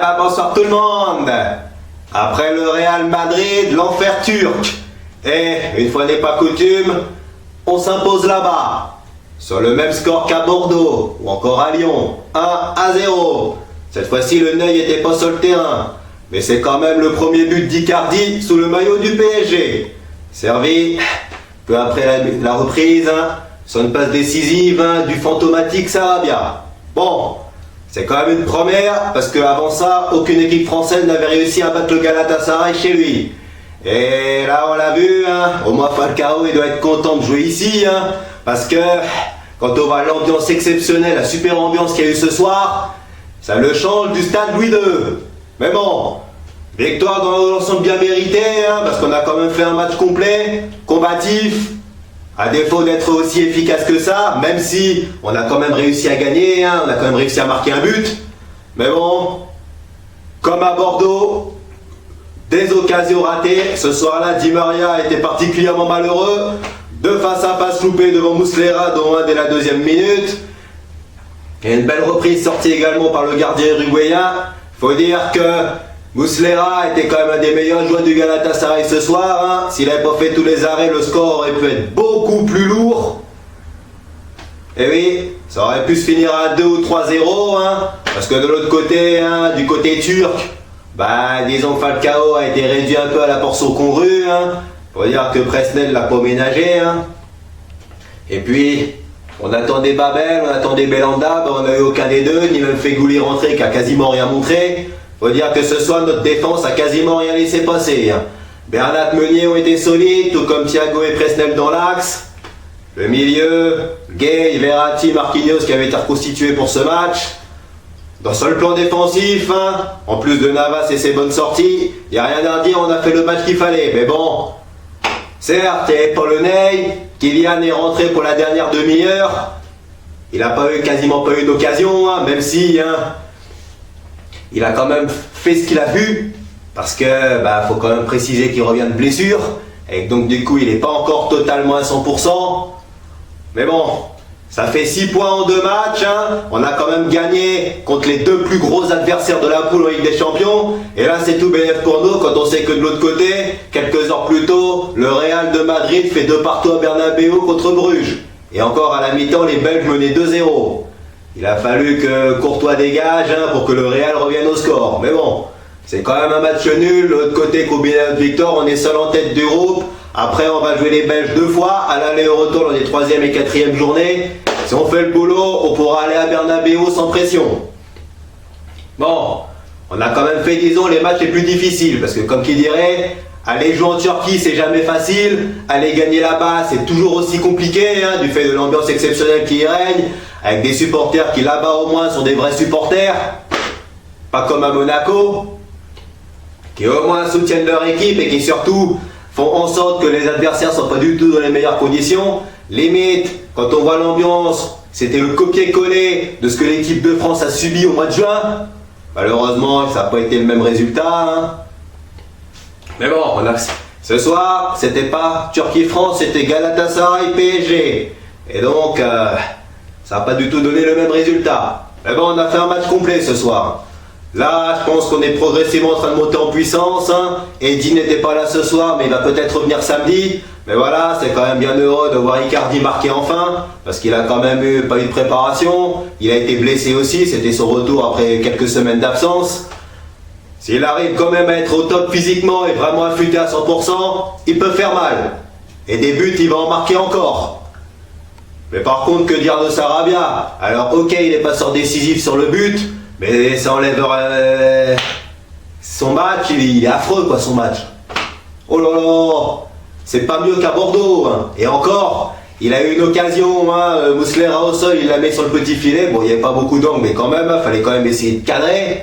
bah bonsoir tout le monde. Après le Real Madrid, l'enfer turc. Et, une fois n'est pas coutume, on s'impose là-bas. Sur le même score qu'à Bordeaux, ou encore à Lyon, 1-0. Cette fois-ci, le Neuil n'était pas sur le terrain. Mais c'est quand même le premier but d'Icardi sous le maillot du PSG. Servi, peu après la reprise, sur une passe décisive du fantomatique Sarabia. Bon, c'est quand même une première, parce qu'avant ça, aucune équipe française n'avait réussi à battre le Galatasaray chez lui. Et là, on l'a vu, au moins Falcao, il doit être content de jouer ici, parce que quand on voit l'ambiance exceptionnelle, la super ambiance qu'il y a eu ce soir, ça le change du stade Louis II. Mais bon, victoire dans l'ensemble bien méritée, parce qu'on a quand même fait un match complet, combatif, à défaut d'être aussi efficace que ça, même si on a quand même réussi à gagner, on a quand même réussi à marquer un but. Mais bon, comme à Bordeaux, des occasions ratées. Ce soir-là, Di Maria était particulièrement malheureux. De face à face loupé devant Muslera, dont un dès la deuxième minute. Et une belle reprise sortie également par le gardien uruguayen. Faut dire que Muslera était quand même un des meilleurs joueurs du Galatasaray ce soir. S'il n'avait pas fait tous les arrêts, le score aurait pu être beaucoup plus lourd. Et oui, ça aurait pu se finir à 2 ou 3-0. Parce que de l'autre côté, du côté turc, disons que Falcao a été réduit un peu à la portion congrue. Faut dire que Presnel l'a pas ménagé. Et puis, on attendait Babel, on attendait Belanda, on n'a eu aucun des deux, ni même Feghouli rentrer qui a quasiment rien montré. Faut dire que ce soir, notre défense a quasiment rien laissé passer. Bernat, Meunier ont été solides, tout comme Thiago et Presnel dans l'axe. Le milieu, Gay, Verratti, Marquinhos qui avaient été reconstitués pour ce match. Sur le plan défensif, en plus de Navas et ses bonnes sorties, il n'y a rien à dire, on a fait le match qu'il fallait. Mais bon, certes, il n'y avait pas le Ney, Kylian est rentré pour la dernière demi-heure. Il n'a quasiment pas eu d'occasion, même si il a quand même fait ce qu'il a pu. Parce que faut quand même préciser qu'il revient de blessure. Et donc du coup, il n'est pas encore totalement à 100%. Mais bon, ça fait 6 points en 2 matchs. On a quand même gagné contre les 2 plus gros adversaires de la poule en Ligue des Champions. Et là, c'est tout bénef pour nous quand on sait que de l'autre côté, quelques heures plus tôt, le Real de Madrid fait 2-2 à Bernabéu contre Bruges. Et encore à la mi-temps, les Belges menaient 2-0. Il a fallu que Courtois dégage pour que le Real revienne au score. Mais bon, c'est quand même un match nul. De l'autre côté, combiné avec victoire, on est seul en tête du groupe. Après, on va jouer les Belges 2 fois, à l'aller et au retour dans les 3e et 4e journées. Si on fait le boulot, on pourra aller à Bernabéu sans pression. Bon, on a quand même fait, disons, les matchs les plus difficiles. Parce que comme qui dirait, aller jouer en Turquie, c'est jamais facile. Aller gagner là-bas, c'est toujours aussi compliqué, du fait de l'ambiance exceptionnelle qui y règne. Avec des supporters qui, là-bas, au moins, sont des vrais supporters. Pas comme à Monaco. Qui, au moins, soutiennent leur équipe et qui, surtout, font en sorte que les adversaires ne sont pas du tout dans les meilleures conditions. Limite, quand on voit l'ambiance, c'était le copier-coller de ce que l'équipe de France a subi au mois de juin. Malheureusement, ça n'a pas été le même résultat. Mais bon, ce soir, c'était pas Turquie-France, c'était Galatasaray-PSG. Et donc, ça n'a pas du tout donné le même résultat. Mais bon, on a fait un match complet ce soir. Là, je pense qu'on est progressivement en train de monter en puissance. Eddy n'était pas là ce soir, mais il va peut-être revenir samedi. Mais voilà, c'est quand même bien heureux de voir Icardi marquer enfin, parce qu'il a quand même pas eu de préparation. Il a été blessé aussi, c'était son retour après quelques semaines d'absence. S'il arrive quand même à être au top physiquement et vraiment affûté à 100%, il peut faire mal. Et des buts, il va en marquer encore. Mais par contre, que dire de Sarabia? Alors ok, il est pas sort décisif sur le but, mais ça enlève son match, il est affreux quoi son match. Oh là là, c'est pas mieux qu'à Bordeaux. Et encore, il a eu une occasion, Muslera au sol, il la met sur le petit filet. Bon, il n'y avait pas beaucoup d'angles, mais quand même, fallait quand même essayer de cadrer.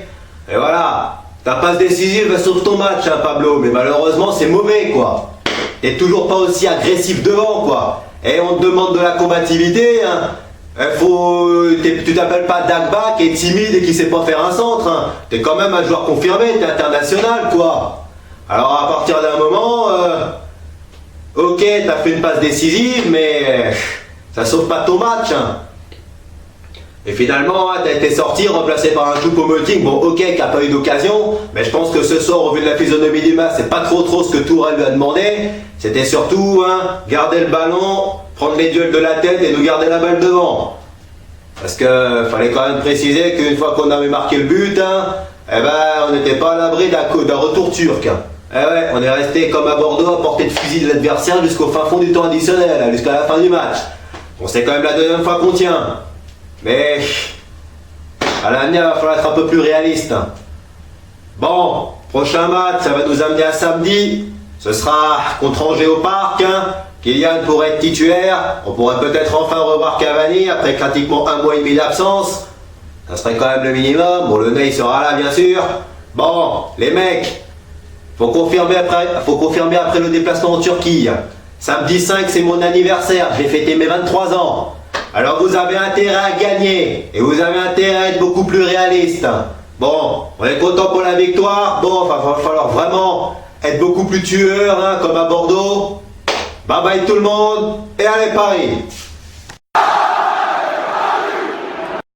Et voilà, ta passe décisive sauve ton match, Pablo, mais malheureusement c'est mauvais quoi. T'es toujours pas aussi agressif devant quoi. Et on te demande de la combativité. Tu t'appelles pas Dagba qui est timide et qui sait pas faire un centre. T'es quand même un joueur confirmé, t'es international quoi. Alors à partir d'un moment, ok, t'as fait une passe décisive, mais ça sauve pas ton match. Et finalement, hein, t'as été sorti, remplacé par un Choupo-Moting, bon ok, qui a pas eu d'occasion, mais je pense que ce soir, au vu de la physionomie du match, c'est pas trop ce que Tourelle lui a demandé. C'était surtout, hein, garder le ballon, prendre les duels de la tête et nous garder la balle devant. Parce que fallait quand même préciser qu'une fois qu'on avait marqué le but, hein, eh ben, on n'était pas à l'abri d'un retour turc. Hein. Eh ouais, on est resté comme à Bordeaux à portée de fusil de l'adversaire jusqu'au fin fond du temps additionnel, hein, jusqu'à la fin du match. Bon, c'est quand même la deuxième fois qu'on tient. Mais à l'avenir, il va falloir être un peu plus réaliste. Bon, prochain match, ça va nous amener à samedi. Ce sera contre Angers au Parc. Hein. Kylian pourrait être titulaire. On pourrait peut-être enfin revoir Cavani après pratiquement 1 mois et demi d'absence. Ça serait quand même le minimum. Bon, le nez sera là, bien sûr. Bon, les mecs, faut confirmer après le déplacement en Turquie. Samedi 5, c'est mon anniversaire. J'ai fêté mes 23 ans. Alors vous avez intérêt à gagner. Et vous avez intérêt à être beaucoup plus réaliste. Bon, on est content pour la victoire. Bon, il va falloir vraiment être beaucoup plus tueur, hein, comme à Bordeaux. Bye bye tout le monde. Et allez Paris.